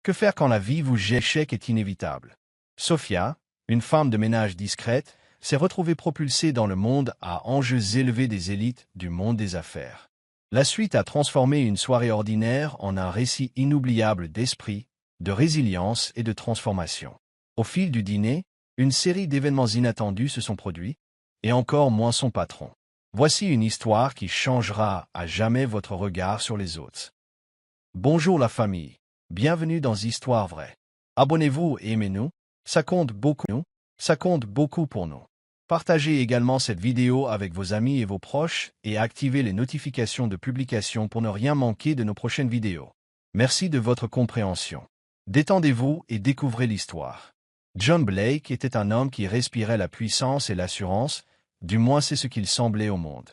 Que faire quand la vie vous jette l'échec est inévitable? Sophia, une femme de ménage discrète, s'est retrouvée propulsée dans le monde à enjeux élevés des élites du monde des affaires. La suite a transformé une soirée ordinaire en un récit inoubliable d'esprit, de résilience et de transformation. Au fil du dîner, une série d'événements inattendus se sont produits, et encore moins son patron. Voici une histoire qui changera à jamais votre regard sur les autres. Bonjour la famille, bienvenue dans Histoire vraie. Abonnez-vous et aimez-nous, ça compte beaucoup pour nous. Partagez également cette vidéo avec vos amis et vos proches et activez les notifications de publication pour ne rien manquer de nos prochaines vidéos. Merci de votre compréhension. Détendez-vous et découvrez l'histoire. John Blake était un homme qui respirait la puissance et l'assurance, du moins c'est ce qu'il semblait au monde.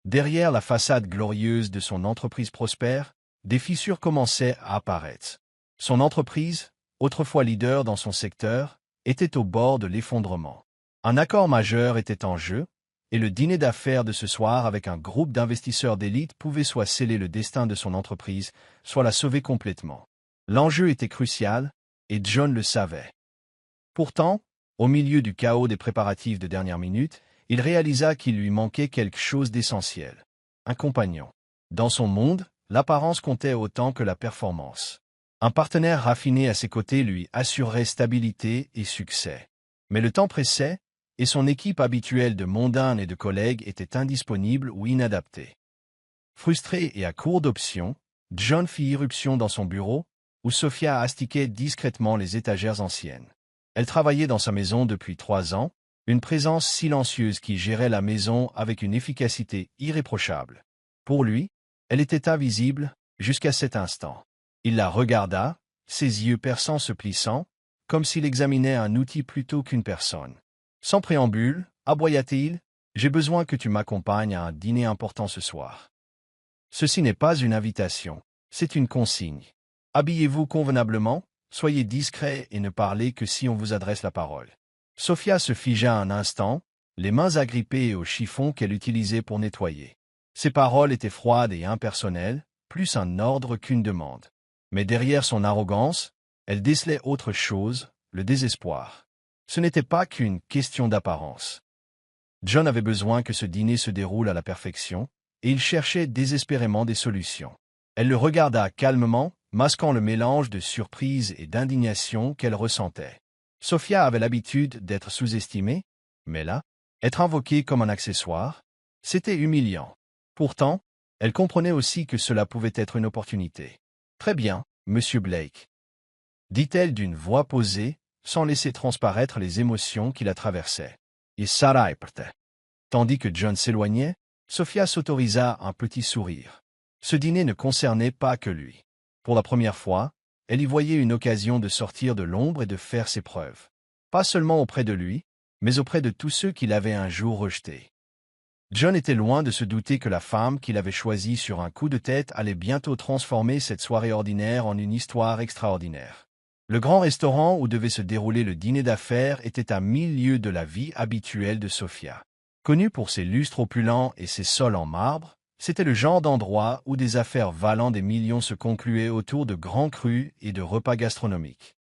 Derrière la façade glorieuse de son entreprise prospère, des fissures commençaient à apparaître. Son entreprise, autrefois leader dans son secteur, était au bord de l'effondrement. Un accord majeur était en jeu, et le dîner d'affaires de ce soir avec un groupe d'investisseurs d'élite pouvait soit sceller le destin de son entreprise, soit la sauver complètement. L'enjeu était crucial, et John le savait. Pourtant, au milieu du chaos des préparatifs de dernière minute, il réalisa qu'il lui manquait quelque chose d'essentiel. Un compagnon. Dans son monde, l'apparence comptait autant que la performance. Un partenaire raffiné à ses côtés lui assurerait stabilité et succès. Mais le temps pressait, et son équipe habituelle de mondains et de collègues était indisponible ou inadaptée. Frustré et à court d'options, John fit irruption dans son bureau, où Sophia astiquait discrètement les étagères anciennes. Elle travaillait dans sa maison depuis 3 ans, une présence silencieuse qui gérait la maison avec une efficacité irréprochable. Pour lui, elle était invisible jusqu'à cet instant. Il la regarda, ses yeux perçants se plissant, comme s'il examinait un outil plutôt qu'une personne. Sans préambule, aboya-t-il, « J'ai besoin que tu m'accompagnes à un dîner important ce soir. » Ceci n'est pas une invitation, c'est une consigne. Habillez-vous convenablement, soyez discret et ne parlez que si on vous adresse la parole. Sophia se figea un instant, les mains agrippées au chiffon qu'elle utilisait pour nettoyer. Ses paroles étaient froides et impersonnelles, plus un ordre qu'une demande. Mais derrière son arrogance, elle décelait autre chose, le désespoir. Ce n'était pas qu'une question d'apparence. John avait besoin que ce dîner se déroule à la perfection, et il cherchait désespérément des solutions. Elle le regarda calmement, masquant le mélange de surprise et d'indignation qu'elle ressentait. Sophia avait l'habitude d'être sous-estimée, mais là, être invoquée comme un accessoire, c'était humiliant. Pourtant, elle comprenait aussi que cela pouvait être une opportunité. « Très bien, Monsieur Blake, » dit-elle d'une voix posée, sans laisser transparaître les émotions qui la traversaient. « Il sera prêt. » Tandis que John s'éloignait, Sophia s'autorisa un petit sourire. Ce dîner ne concernait pas que lui. Pour la première fois, elle y voyait une occasion de sortir de l'ombre et de faire ses preuves. Pas seulement auprès de lui, mais auprès de tous ceux qui l'avaient un jour rejeté. John était loin de se douter que la femme qu'il avait choisie sur un coup de tête allait bientôt transformer cette soirée ordinaire en une histoire extraordinaire. Le grand restaurant où devait se dérouler le dîner d'affaires était à 1000 lieues de la vie habituelle de Sophia. Connu pour ses lustres opulents et ses sols en marbre, c'était le genre d'endroit où des affaires valant des millions se concluaient autour de grands crus et de repas gastronomiques.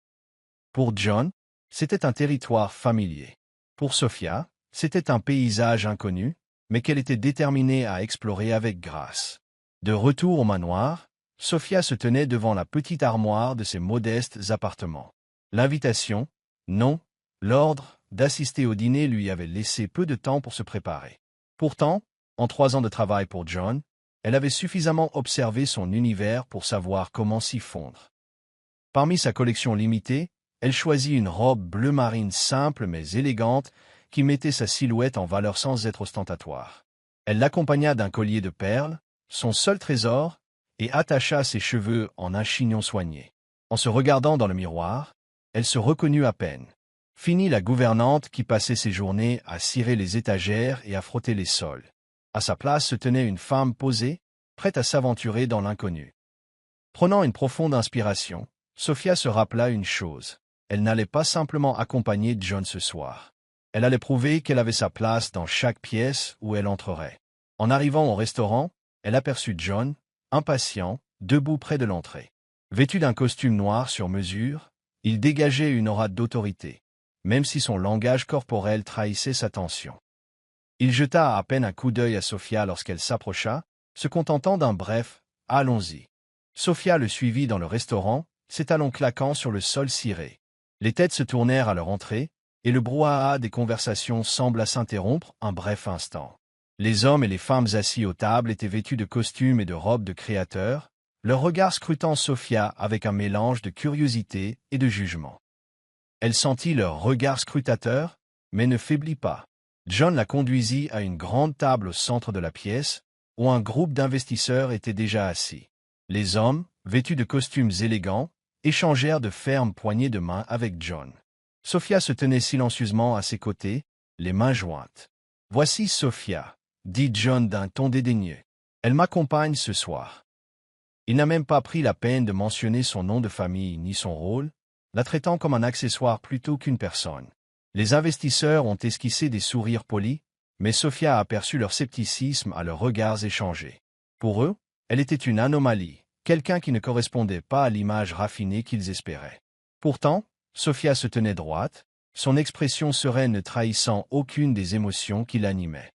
Pour John, c'était un territoire familier. Pour Sophia, c'était un paysage inconnu, mais qu'elle était déterminée à explorer avec grâce. De retour au manoir, Sophia se tenait devant la petite armoire de ses modestes appartements. L'invitation, non, l'ordre d'assister au dîner lui avait laissé peu de temps pour se préparer. Pourtant, en 3 ans de travail pour John, elle avait suffisamment observé son univers pour savoir comment s'y fondre. Parmi sa collection limitée, elle choisit une robe bleu marine simple mais élégante qui mettait sa silhouette en valeur sans être ostentatoire. Elle l'accompagna d'un collier de perles, son seul trésor, et attacha ses cheveux en un chignon soigné. En se regardant dans le miroir, elle se reconnut à peine. Fini la gouvernante qui passait ses journées à cirer les étagères et à frotter les sols. À sa place se tenait une femme posée, prête à s'aventurer dans l'inconnu. Prenant une profonde inspiration, Sophia se rappela une chose. Elle n'allait pas simplement accompagner John ce soir. Elle allait prouver qu'elle avait sa place dans chaque pièce où elle entrerait. En arrivant au restaurant, elle aperçut John, impatient, debout près de l'entrée. Vêtu d'un costume noir sur mesure, il dégageait une aura d'autorité, même si son langage corporel trahissait sa tension. Il jeta à peine un coup d'œil à Sophia lorsqu'elle s'approcha, se contentant d'un bref « Allons-y ». Sophia le suivit dans le restaurant, ses talons claquant sur le sol ciré. Les têtes se tournèrent à leur entrée, et le brouhaha des conversations sembla s'interrompre un bref instant. Les hommes et les femmes assis aux tables étaient vêtus de costumes et de robes de créateurs, leur regard scrutant Sophia avec un mélange de curiosité et de jugement. Elle sentit leur regard scrutateur, mais ne faiblit pas. John la conduisit à une grande table au centre de la pièce, où un groupe d'investisseurs était déjà assis. Les hommes, vêtus de costumes élégants, échangèrent de fermes poignées de main avec John. Sophia se tenait silencieusement à ses côtés, les mains jointes. « Voici Sophia », dit John d'un ton dédaigneux. « Elle m'accompagne ce soir. » Il n'a même pas pris la peine de mentionner son nom de famille ni son rôle, la traitant comme un accessoire plutôt qu'une personne. Les investisseurs ont esquissé des sourires polis, mais Sophia aperçut leur scepticisme à leurs regards échangés. Pour eux, elle était une anomalie, quelqu'un qui ne correspondait pas à l'image raffinée qu'ils espéraient. Pourtant, Sophia se tenait droite, son expression sereine ne trahissant aucune des émotions qui l'animaient.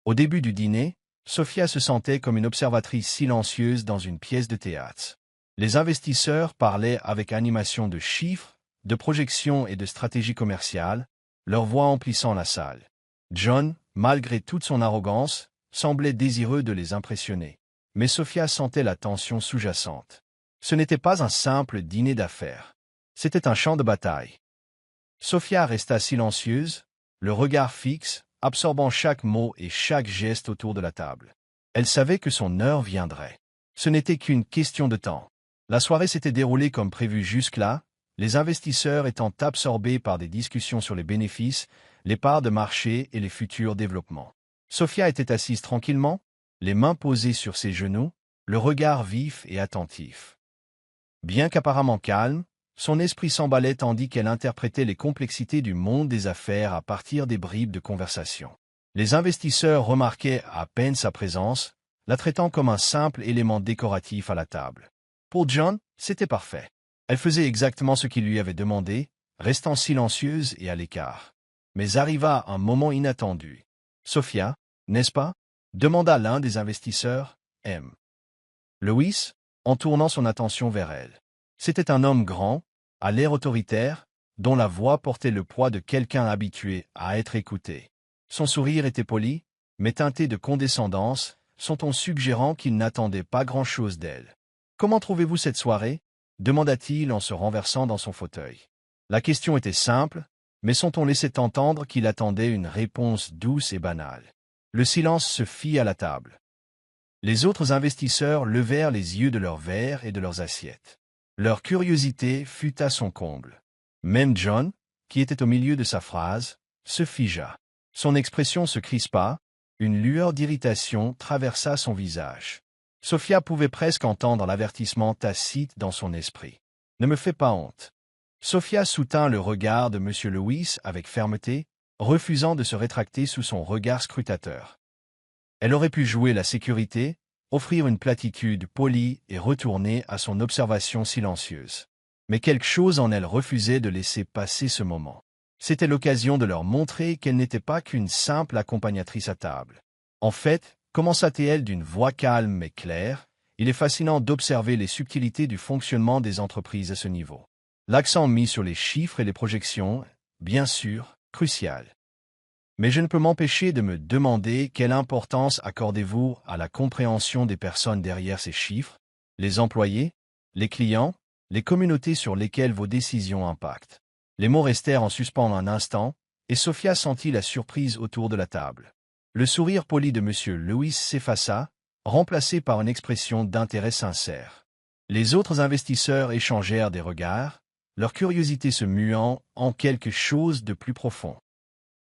Au début du dîner, Sophia se sentait comme une observatrice silencieuse dans une pièce de théâtre. Les investisseurs parlaient avec animation de chiffres, de projections et de stratégies commerciales, leur voix emplissant la salle. John, malgré toute son arrogance, semblait désireux de les impressionner. Mais Sophia sentait la tension sous-jacente. Ce n'était pas un simple dîner d'affaires. C'était un champ de bataille. Sophia resta silencieuse, le regard fixe, absorbant chaque mot et chaque geste autour de la table. Elle savait que son heure viendrait. Ce n'était qu'une question de temps. La soirée s'était déroulée comme prévu jusque-là, les investisseurs étant absorbés par des discussions sur les bénéfices, les parts de marché et les futurs développements. Sophia était assise tranquillement, les mains posées sur ses genoux, le regard vif et attentif. Bien qu'apparemment calme, son esprit s'emballait tandis qu'elle interprétait les complexités du monde des affaires à partir des bribes de conversation. Les investisseurs remarquaient à peine sa présence, la traitant comme un simple élément décoratif à la table. Pour John, c'était parfait. Elle faisait exactement ce qu'il lui avait demandé, restant silencieuse et à l'écart. Mais arriva un moment inattendu. « Sophia, n'est-ce pas ?» demanda l'un des investisseurs, M. Lewis, en tournant son attention vers elle. C'était un homme grand, à l'air autoritaire, dont la voix portait le poids de quelqu'un habitué à être écouté. Son sourire était poli, mais teinté de condescendance, son ton suggérant qu'il n'attendait pas grand-chose d'elle. « Comment trouvez-vous cette soirée ?» demanda-t-il en se renversant dans son fauteuil. La question était simple, mais son ton laissait entendre qu'il attendait une réponse douce et banale. Le silence se fit à la table. Les autres investisseurs levèrent les yeux de leurs verres et de leurs assiettes. Leur curiosité fut à son comble. Même John, qui était au milieu de sa phrase, se figea. Son expression se crispa, une lueur d'irritation traversa son visage. Sophia pouvait presque entendre l'avertissement tacite dans son esprit. « Ne me fais pas honte. » Sophia soutint le regard de M. Lewis avec fermeté, refusant de se rétracter sous son regard scrutateur. Elle aurait pu jouer la sécurité, offrir une platitude polie et retourner à son observation silencieuse. Mais quelque chose en elle refusait de laisser passer ce moment. C'était l'occasion de leur montrer qu'elle n'était pas qu'une simple accompagnatrice à table. En fait, commença-t-elle d'une voix calme mais claire, il est fascinant d'observer les subtilités du fonctionnement des entreprises à ce niveau. L'accent mis sur les chiffres et les projections, bien sûr, crucial. Mais je ne peux m'empêcher de me demander quelle importance accordez-vous à la compréhension des personnes derrière ces chiffres, les employés, les clients, les communautés sur lesquelles vos décisions impactent. Les mots restèrent en suspens un instant, et Sophia sentit la surprise autour de la table. Le sourire poli de M. Lewis s'effaça, remplacé par une expression d'intérêt sincère. Les autres investisseurs échangèrent des regards, leur curiosité se muant en quelque chose de plus profond.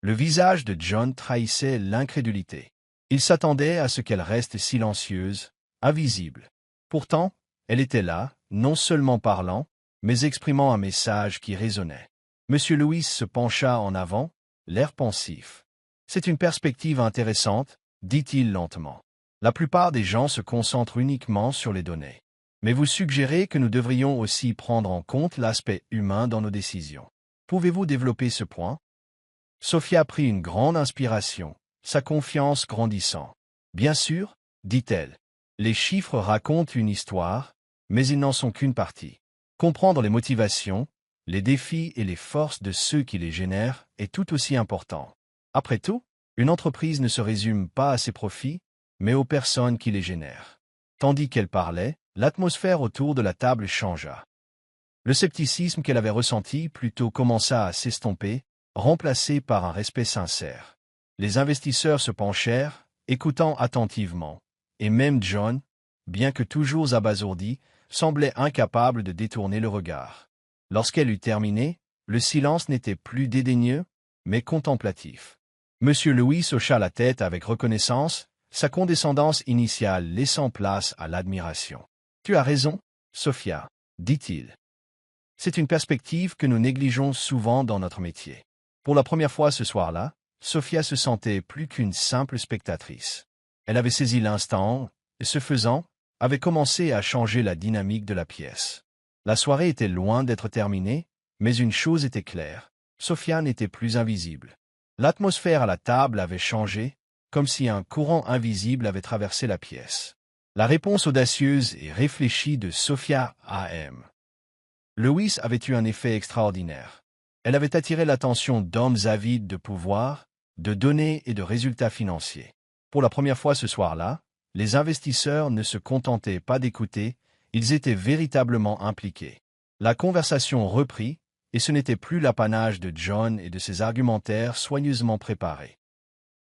Le visage de John trahissait l'incrédulité. Il s'attendait à ce qu'elle reste silencieuse, invisible. Pourtant, elle était là, non seulement parlant, mais exprimant un message qui résonnait. M. Lewis se pencha en avant, l'air pensif. « C'est une perspective intéressante, dit-il lentement. La plupart des gens se concentrent uniquement sur les données. Mais vous suggérez que nous devrions aussi prendre en compte l'aspect humain dans nos décisions. Pouvez-vous développer ce point? Sophia prit une grande inspiration, sa confiance grandissant. Bien sûr, dit-elle. Les chiffres racontent une histoire, mais ils n'en sont qu'une partie. Comprendre les motivations, les défis et les forces de ceux qui les génèrent est tout aussi important. Après tout, une entreprise ne se résume pas à ses profits, mais aux personnes qui les génèrent. Tandis qu'elle parlait, l'atmosphère autour de la table changea. Le scepticisme qu'elle avait ressenti plus tôt commença à s'estomper, remplacé par un respect sincère. Les investisseurs se penchèrent, écoutant attentivement, et même John, bien que toujours abasourdi, semblait incapable de détourner le regard. Lorsqu'elle eut terminé, le silence n'était plus dédaigneux, mais contemplatif. Monsieur Lewis hocha la tête avec reconnaissance, sa condescendance initiale laissant place à l'admiration. « Tu as raison, Sophia, » dit-il. C'est une perspective que nous négligeons souvent dans notre métier. Pour la première fois ce soir-là, Sophia se sentait plus qu'une simple spectatrice. Elle avait saisi l'instant, et ce faisant, avait commencé à changer la dynamique de la pièce. La soirée était loin d'être terminée, mais une chose était claire, Sophia n'était plus invisible. L'atmosphère à la table avait changé, comme si un courant invisible avait traversé la pièce. La réponse audacieuse et réfléchie de Sophia A.M. Lewis avait eu un effet extraordinaire. Elle avait attiré l'attention d'hommes avides de pouvoir, de données et de résultats financiers. Pour la première fois ce soir-là, les investisseurs ne se contentaient pas d'écouter, ils étaient véritablement impliqués. La conversation reprit, et ce n'était plus l'apanage de John et de ses argumentaires soigneusement préparés.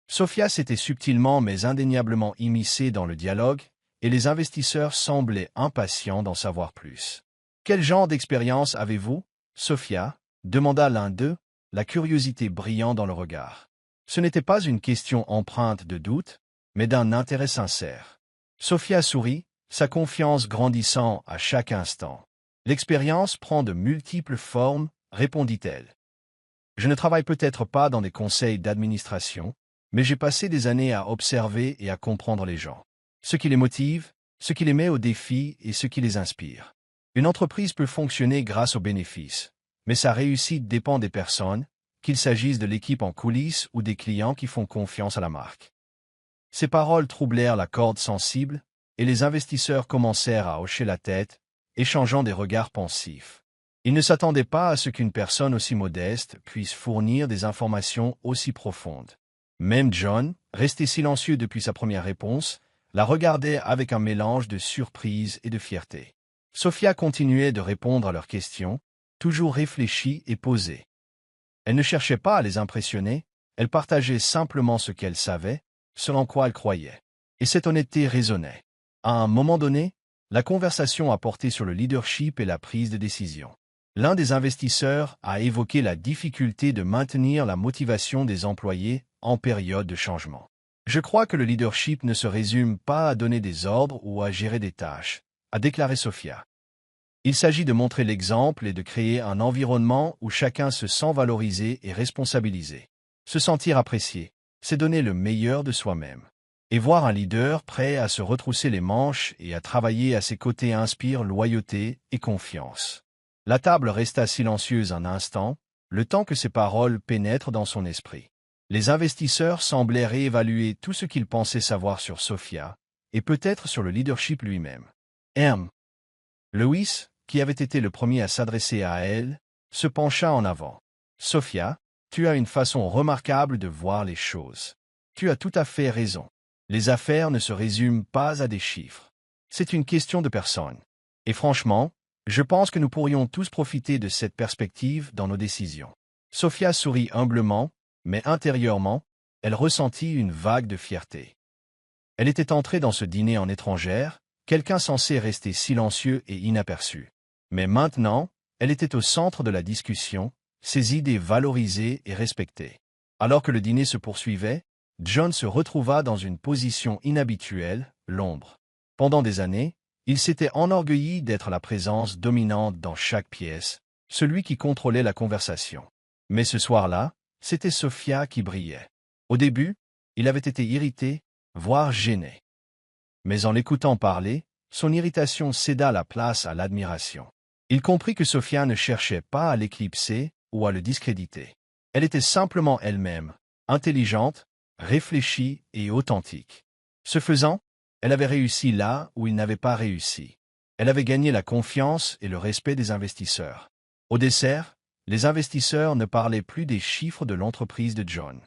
Sophia s'était subtilement mais indéniablement immiscée dans le dialogue, et les investisseurs semblaient impatients d'en savoir plus. « Quel genre d'expérience avez-vous, Sophia » demanda l'un d'eux, la curiosité brillant dans le regard. Ce n'était pas une question empreinte de doute, mais d'un intérêt sincère. Sophia sourit, sa confiance grandissant à chaque instant. « L'expérience prend de multiples formes, répondit-elle. Je ne travaille peut-être pas dans des conseils d'administration, mais j'ai passé des années à observer et à comprendre les gens. Ce qui les motive, ce qui les met au défi et ce qui les inspire. Une entreprise peut fonctionner grâce aux bénéfices, mais sa réussite dépend des personnes, qu'il s'agisse de l'équipe en coulisses ou des clients qui font confiance à la marque. » Ces paroles troublèrent la corde sensible, et les investisseurs commencèrent à hocher la tête, échangeant des regards pensifs. Ils ne s'attendaient pas à ce qu'une personne aussi modeste puisse fournir des informations aussi profondes. Même John, resté silencieux depuis sa première réponse, la regardait avec un mélange de surprise et de fierté. Sophia continuait de répondre à leurs questions, toujours réfléchie et posée. Elle ne cherchait pas à les impressionner, elle partageait simplement ce qu'elle savait, selon quoi elle croyait. Et cette honnêteté résonnait. À un moment donné, la conversation a porté sur le leadership et la prise de décision. L'un des investisseurs a évoqué la difficulté de maintenir la motivation des employés en période de changement. Je crois que le leadership ne se résume pas à donner des ordres ou à gérer des tâches, a déclaré Sophia. Il s'agit de montrer l'exemple et de créer un environnement où chacun se sent valorisé et responsabilisé. Se sentir apprécié, c'est donner le meilleur de soi-même. Et voir un leader prêt à se retrousser les manches et à travailler à ses côtés inspire loyauté et confiance. La table resta silencieuse un instant, le temps que ces paroles pénètrent dans son esprit. Les investisseurs semblaient réévaluer tout ce qu'ils pensaient savoir sur Sophia, et peut-être sur le leadership lui-même. Lewis, qui avait été le premier à s'adresser à elle, se pencha en avant. « Sophia, tu as une façon remarquable de voir les choses. Tu as tout à fait raison. Les affaires ne se résument pas à des chiffres. C'est une question de personne. Et franchement, je pense que nous pourrions tous profiter de cette perspective dans nos décisions. » Sophia sourit humblement, mais intérieurement, elle ressentit une vague de fierté. Elle était entrée dans ce dîner en étrangère, quelqu'un censé rester silencieux et inaperçu. Mais maintenant, elle était au centre de la discussion, ses idées valorisées et respectées. Alors que le dîner se poursuivait, John se retrouva dans une position inhabituelle, l'ombre. Pendant des années, il s'était enorgueilli d'être la présence dominante dans chaque pièce, celui qui contrôlait la conversation. Mais ce soir-là, c'était Sophia qui brillait. Au début, il avait été irrité, voire gêné. Mais en l'écoutant parler, son irritation céda la place à l'admiration. Il comprit que Sophia ne cherchait pas à l'éclipser ou à le discréditer. Elle était simplement elle-même, intelligente, réfléchie et authentique. Ce faisant, elle avait réussi là où il n'avait pas réussi. Elle avait gagné la confiance et le respect des investisseurs. Au dessert, les investisseurs ne parlaient plus des chiffres de l'entreprise de John.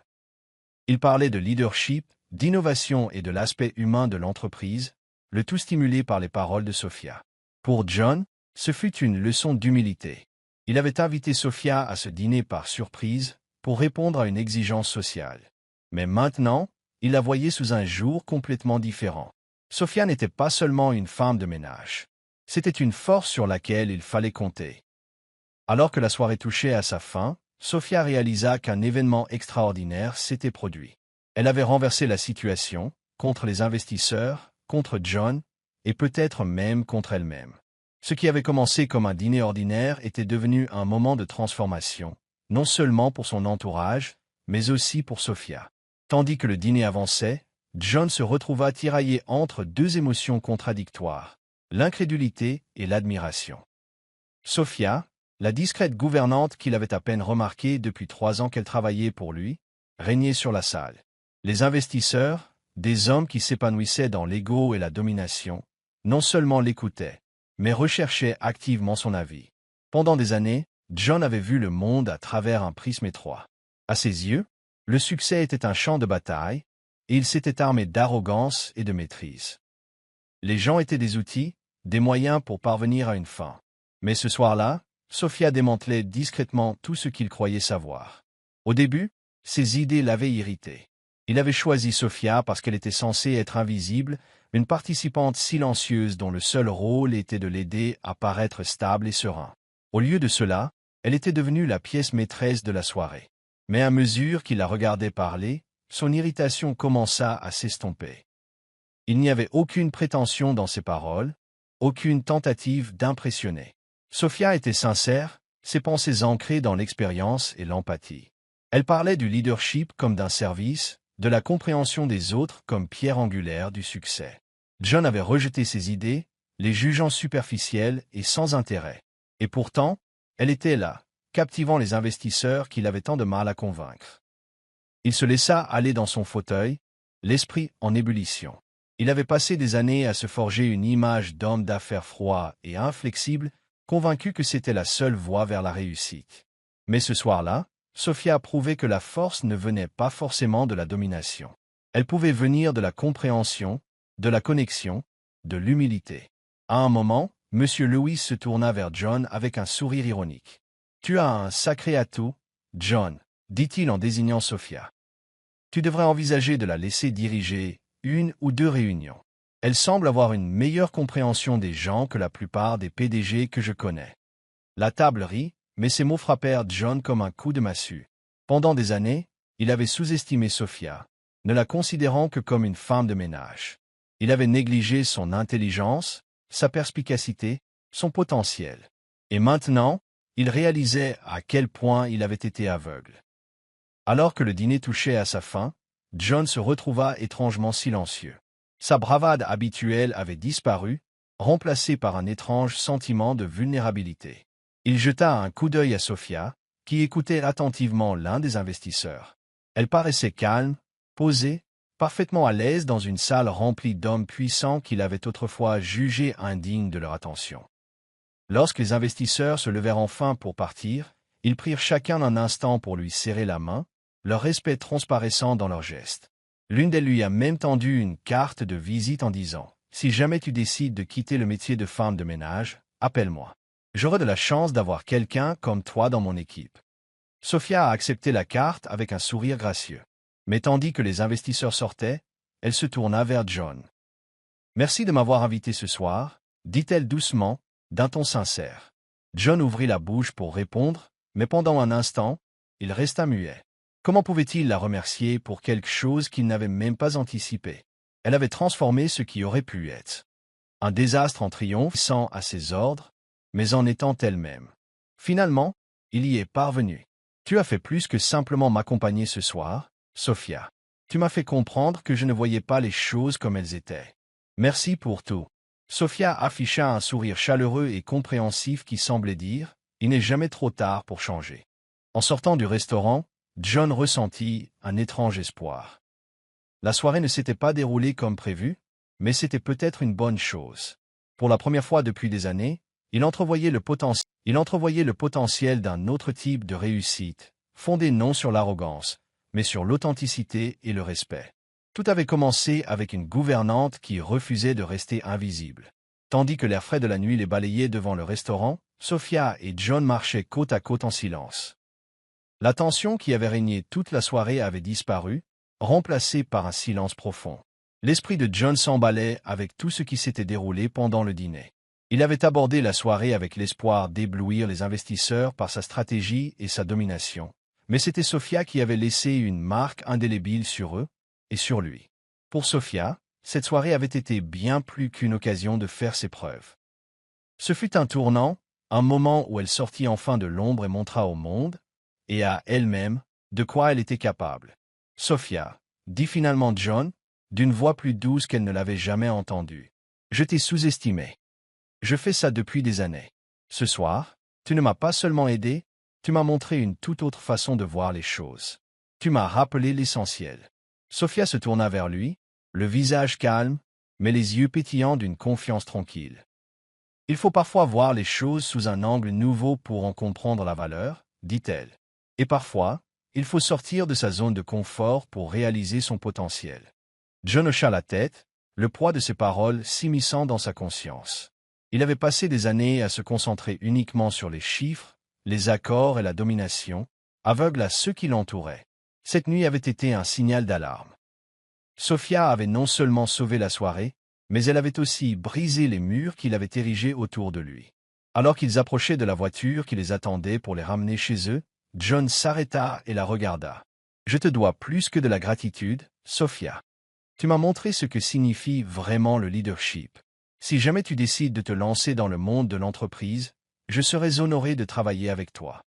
Ils parlaient de leadership, d'innovation et de l'aspect humain de l'entreprise, le tout stimulé par les paroles de Sophia. Pour John, ce fut une leçon d'humilité. Il avait invité Sophia à ce dîner par surprise pour répondre à une exigence sociale. Mais maintenant, il la voyait sous un jour complètement différent. Sophia n'était pas seulement une femme de ménage. C'était une force sur laquelle il fallait compter. Alors que la soirée touchait à sa fin, Sophia réalisa qu'un événement extraordinaire s'était produit. Elle avait renversé la situation, contre les investisseurs, contre John, et peut-être même contre elle-même. Ce qui avait commencé comme un dîner ordinaire était devenu un moment de transformation, non seulement pour son entourage, mais aussi pour Sophia. Tandis que le dîner avançait, John se retrouva tiraillé entre deux émotions contradictoires, l'incrédulité et l'admiration. Sophia, la discrète gouvernante qu'il avait à peine remarquée depuis 3 ans qu'elle travaillait pour lui, régnait sur la salle. Les investisseurs, des hommes qui s'épanouissaient dans l'ego et la domination, non seulement l'écoutaient, mais recherchaient activement son avis. Pendant des années, John avait vu le monde à travers un prisme étroit. À ses yeux, le succès était un champ de bataille, et il s'était armé d'arrogance et de maîtrise. Les gens étaient des outils, des moyens pour parvenir à une fin. Mais ce soir-là, Sophia démantelait discrètement tout ce qu'il croyait savoir. Au début, ses idées l'avaient irrité. Il avait choisi Sophia parce qu'elle était censée être invisible, une participante silencieuse dont le seul rôle était de l'aider à paraître stable et serein. Au lieu de cela, elle était devenue la pièce maîtresse de la soirée. Mais à mesure qu'il la regardait parler, son irritation commença à s'estomper. Il n'y avait aucune prétention dans ses paroles, aucune tentative d'impressionner. Sophia était sincère, ses pensées ancrées dans l'expérience et l'empathie. Elle parlait du leadership comme d'un service, de la compréhension des autres comme pierre angulaire du succès. John avait rejeté ses idées, les jugeant superficielles et sans intérêt. Et pourtant, elle était là, captivant les investisseurs qu'il avait tant de mal à convaincre. Il se laissa aller dans son fauteuil, l'esprit en ébullition. Il avait passé des années à se forger une image d'homme d'affaires froid et inflexible, convaincu que c'était la seule voie vers la réussite. Mais ce soir-là, Sophia prouvait que la force ne venait pas forcément de la domination. Elle pouvait venir de la compréhension, de la connexion, de l'humilité. À un moment, M. Lewis se tourna vers John avec un sourire ironique. « Tu as un sacré atout, John, » dit-il en désignant Sophia. « Tu devrais envisager de la laisser diriger 1 ou 2 réunions. Elle semble avoir une meilleure compréhension des gens que la plupart des PDG que je connais. » La table rit, mais ces mots frappèrent John comme un coup de massue. Pendant des années, il avait sous-estimé Sophia, ne la considérant que comme une femme de ménage. Il avait négligé son intelligence, sa perspicacité, son potentiel. Et maintenant, il réalisait à quel point il avait été aveugle. Alors que le dîner touchait à sa fin, John se retrouva étrangement silencieux. Sa bravade habituelle avait disparu, remplacée par un étrange sentiment de vulnérabilité. Il jeta un coup d'œil à Sophia, qui écoutait attentivement l'un des investisseurs. Elle paraissait calme, posée, parfaitement à l'aise dans une salle remplie d'hommes puissants qu'il avait autrefois jugés indignes de leur attention. Lorsque les investisseurs se levèrent enfin pour partir, ils prirent chacun un instant pour lui serrer la main, leur respect transparaissant dans leurs gestes. L'une d'elles lui a même tendu une carte de visite en disant « Si jamais tu décides de quitter le métier de femme de ménage, appelle-moi. J'aurai de la chance d'avoir quelqu'un comme toi dans mon équipe. » Sophia a accepté la carte avec un sourire gracieux. Mais tandis que les investisseurs sortaient, elle se tourna vers John. « Merci de m'avoir invité ce soir, » dit-elle doucement, d'un ton sincère. John ouvrit la bouche pour répondre, mais pendant un instant, il resta muet. Comment pouvait-il la remercier pour quelque chose qu'il n'avait même pas anticipé? Elle avait transformé ce qui aurait pu être un désastre en triomphe sans à ses ordres, mais en étant elle-même. Finalement, il y est parvenu. Tu as fait plus que simplement m'accompagner ce soir, Sophia. Tu m'as fait comprendre que je ne voyais pas les choses comme elles étaient. Merci pour tout. Sophia afficha un sourire chaleureux et compréhensif qui semblait dire « Il n'est jamais trop tard pour changer ». En sortant du restaurant, John ressentit un étrange espoir. La soirée ne s'était pas déroulée comme prévu, mais c'était peut-être une bonne chose. Pour la première fois depuis des années, il entrevoyait le potentiel d'un autre type de réussite, fondé non sur l'arrogance, mais sur l'authenticité et le respect. Tout avait commencé avec une gouvernante qui refusait de rester invisible. Tandis que l'air frais de la nuit les balayait devant le restaurant, Sophia et John marchaient côte à côte en silence. La tension qui avait régné toute la soirée avait disparu, remplacée par un silence profond. L'esprit de John s'emballait avec tout ce qui s'était déroulé pendant le dîner. Il avait abordé la soirée avec l'espoir d'éblouir les investisseurs par sa stratégie et sa domination. Mais c'était Sophia qui avait laissé une marque indélébile sur eux et sur lui. Pour Sophia, cette soirée avait été bien plus qu'une occasion de faire ses preuves. Ce fut un tournant, un moment où elle sortit enfin de l'ombre et montra au monde, et à elle-même, de quoi elle était capable. « Sophia, dit finalement John, d'une voix plus douce qu'elle ne l'avait jamais entendue. Je t'ai sous-estimé. Je fais ça depuis des années. Ce soir, tu ne m'as pas seulement aidé, tu m'as montré une toute autre façon de voir les choses. Tu m'as rappelé l'essentiel. » Sophia se tourna vers lui, le visage calme, mais les yeux pétillants d'une confiance tranquille. « Il faut parfois voir les choses sous un angle nouveau pour en comprendre la valeur, dit-elle. Et parfois, il faut sortir de sa zone de confort pour réaliser son potentiel. » John hocha la tête, le poids de ses paroles s'immisçant dans sa conscience. Il avait passé des années à se concentrer uniquement sur les chiffres, les accords et la domination, aveugle à ceux qui l'entouraient. Cette nuit avait été un signal d'alarme. Sophia avait non seulement sauvé la soirée, mais elle avait aussi brisé les murs qu'il avait érigés autour de lui. Alors qu'ils approchaient de la voiture qui les attendait pour les ramener chez eux, John s'arrêta et la regarda. « Je te dois plus que de la gratitude, Sophia. Tu m'as montré ce que signifie vraiment le leadership. Si jamais tu décides de te lancer dans le monde de l'entreprise, je serais honoré de travailler avec toi. »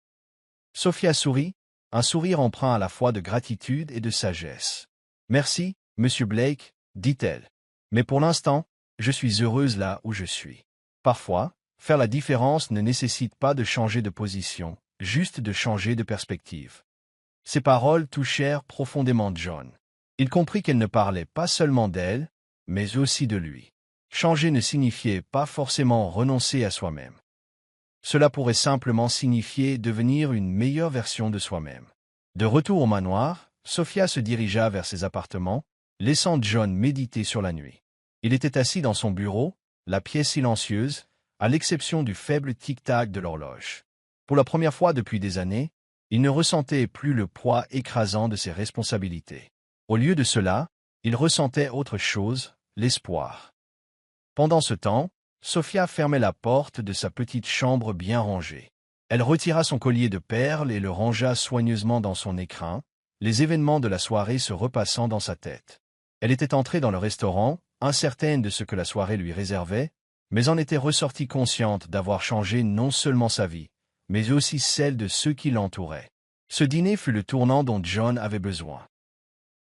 Sophia sourit, un sourire empreint à la fois de gratitude et de sagesse. « Merci, Monsieur Blake, dit-elle. Mais pour l'instant, je suis heureuse là où je suis. Parfois, faire la différence ne nécessite pas de changer de position, juste de changer de perspective. » Ces paroles touchèrent profondément John. Il comprit qu'elle ne parlait pas seulement d'elle, mais aussi de lui. Changer ne signifiait pas forcément renoncer à soi-même. Cela pourrait simplement signifier devenir une meilleure version de soi-même. De retour au manoir, Sophia se dirigea vers ses appartements, laissant John méditer sur la nuit. Il était assis dans son bureau, la pièce silencieuse, à l'exception du faible tic-tac de l'horloge. Pour la première fois depuis des années, il ne ressentait plus le poids écrasant de ses responsabilités. Au lieu de cela, il ressentait autre chose, l'espoir. Pendant ce temps, Sophia fermait la porte de sa petite chambre bien rangée. Elle retira son collier de perles et le rangea soigneusement dans son écrin, les événements de la soirée se repassant dans sa tête. Elle était entrée dans le restaurant, incertaine de ce que la soirée lui réservait, mais en était ressortie consciente d'avoir changé non seulement sa vie, mais aussi celle de ceux qui l'entouraient. Ce dîner fut le tournant dont John avait besoin.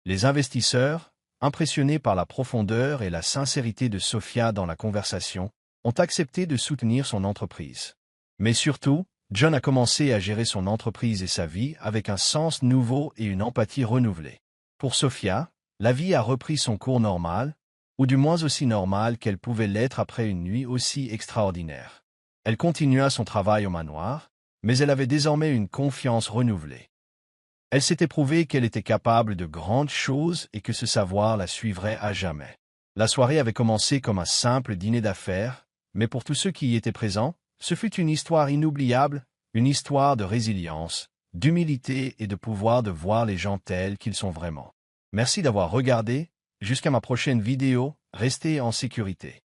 Les investisseurs, impressionnés par la profondeur et la sincérité de Sophia dans la conversation, ont accepté de soutenir son entreprise. Mais surtout, John a commencé à gérer son entreprise et sa vie avec un sens nouveau et une empathie renouvelée. Pour Sophia, la vie a repris son cours normal, ou du moins aussi normal qu'elle pouvait l'être après une nuit aussi extraordinaire. Elle continua son travail au manoir, mais elle avait désormais une confiance renouvelée. Elle s'était prouvé qu'elle était capable de grandes choses et que ce savoir la suivrait à jamais. La soirée avait commencé comme un simple dîner d'affaires, mais pour tous ceux qui y étaient présents, ce fut une histoire inoubliable, une histoire de résilience, d'humilité et de pouvoir de voir les gens tels qu'ils sont vraiment. Merci d'avoir regardé, jusqu'à ma prochaine vidéo, restez en sécurité.